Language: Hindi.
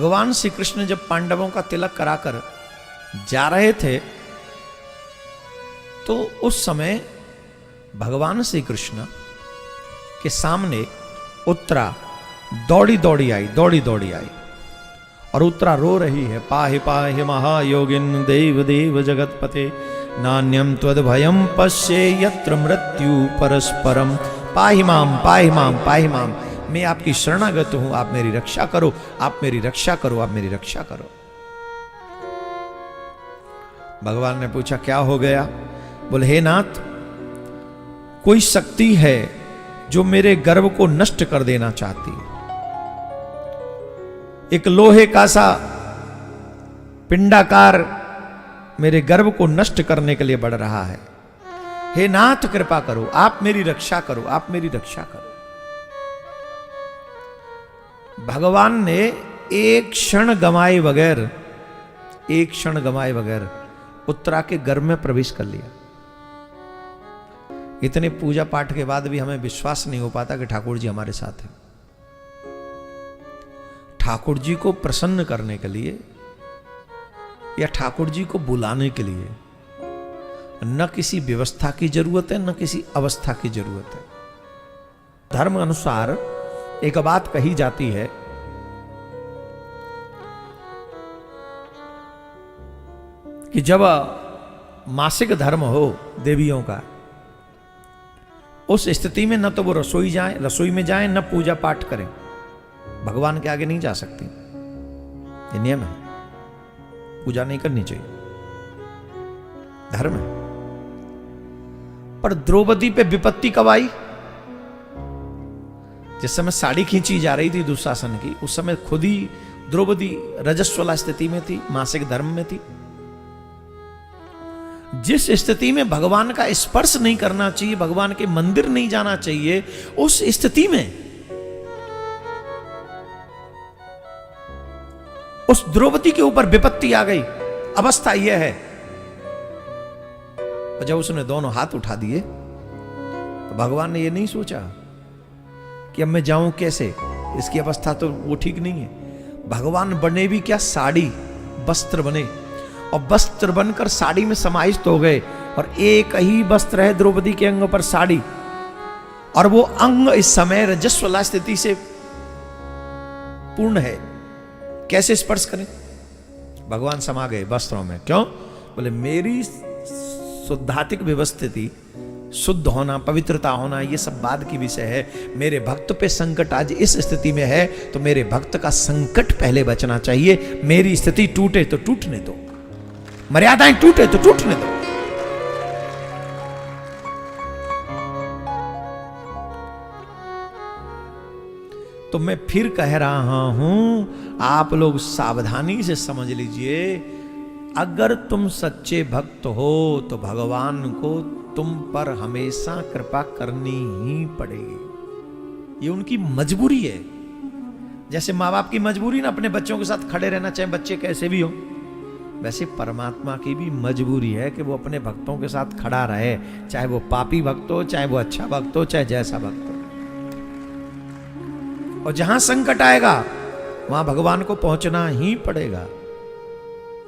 भगवान श्री कृष्ण जब पांडवों का तिलक कराकर जा रहे थे तो उस समय भगवान श्री कृष्ण के सामने उत्तरा दौड़ी दौड़ी आई और उत्तरा रो रही है, पाहि पाहि महायोगिन देव देव जगतपते नान्यम त्वद भयम पश्ये यत्र मृत्यु परस्परम पाहि माम पाहि माम पाहि माम। मैं आपकी शरणागत हूं, आप मेरी रक्षा करो, आप मेरी रक्षा करो, आप मेरी रक्षा करो। भगवान ने पूछा क्या हो गया? बोले हे नाथ, कोई शक्ति है जो मेरे गर्व को नष्ट कर देना चाहती है। एक लोहे का सा पिंडाकार मेरे गर्व को नष्ट करने के लिए बढ़ रहा है। हे नाथ कृपा करो, आप मेरी रक्षा करो, आप मेरी रक्षा करो। भगवान ने एक क्षण गंवाए बगैर उत्तरा के गर्भ में प्रवेश कर लिया। इतने पूजा पाठ के बाद भी हमें विश्वास नहीं हो पाता कि ठाकुर जी हमारे साथ हैं। ठाकुर जी को प्रसन्न करने के लिए या ठाकुर जी को बुलाने के लिए न किसी व्यवस्था की जरूरत है, न किसी अवस्था की जरूरत है। धर्म अनुसार एक बात कही जाती है कि जब मासिक धर्म हो देवियों का, उस स्थिति में न तो वो रसोई में जाएं, न पूजा पाठ करें। भगवान के आगे नहीं जा सकती, ये नियम है। पूजा नहीं करनी चाहिए, धर्म है। पर द्रौपदी पे विपत्ति कब आई? जिस समय साड़ी खींची जा रही थी दुशासन की, उस समय खुद ही द्रौपदी रजस्वला स्थिति में थी, मासिक धर्म में थी। जिस स्थिति में भगवान का स्पर्श नहीं करना चाहिए, भगवान के मंदिर नहीं जाना चाहिए, उस स्थिति में उस द्रौपदी के ऊपर विपत्ति आ गई। अवस्था यह है, जब उसने दोनों हाथ उठा दिए तो भगवान ने यह नहीं सोचा कि अब मैं जाऊं कैसे, इसकी अवस्था तो वो ठीक नहीं है। भगवान बने भी क्या, साड़ी वस्त्र बने, और वस्त्र बनकर साड़ी में समाहित हो गए, और एक ही वस्त्र है द्रौपदी के अंग पर, साड़ी, और वो अंग इस समय रजस्वला स्थिति से पूर्ण है। कैसे स्पर्श करें? भगवान समा गए वस्त्रों में। क्यों? बोले मेरी शुद्धात्मिक व्यवस्थिति, शुद्ध होना, पवित्रता होना, ये सब बाद की विषय है। मेरे भक्त पे संकट आज इस स्थिति में है तो मेरे भक्त का संकट पहले बचना चाहिए। मेरी स्थिति टूटे तो टूटने दो, मर्यादाएं टूटे तो टूटने दो। तो मैं फिर कह रहा हूं, आप लोग सावधानी से समझ लीजिए, अगर तुम सच्चे भक्त हो तो भगवान को तुम पर हमेशा कृपा करनी ही पड़ेगी। ये उनकी मजबूरी है। जैसे माँ बाप की मजबूरी ना अपने बच्चों के साथ खड़े रहना, चाहे बच्चे कैसे भी हो, वैसे परमात्मा की भी मजबूरी है कि वो अपने भक्तों के साथ खड़ा रहे, चाहे वो पापी भक्त हो, चाहे वो अच्छा भक्त हो, चाहे जैसा भक्त हो। और जहां संकट आएगा वहां भगवान को पहुंचना ही पड़ेगा।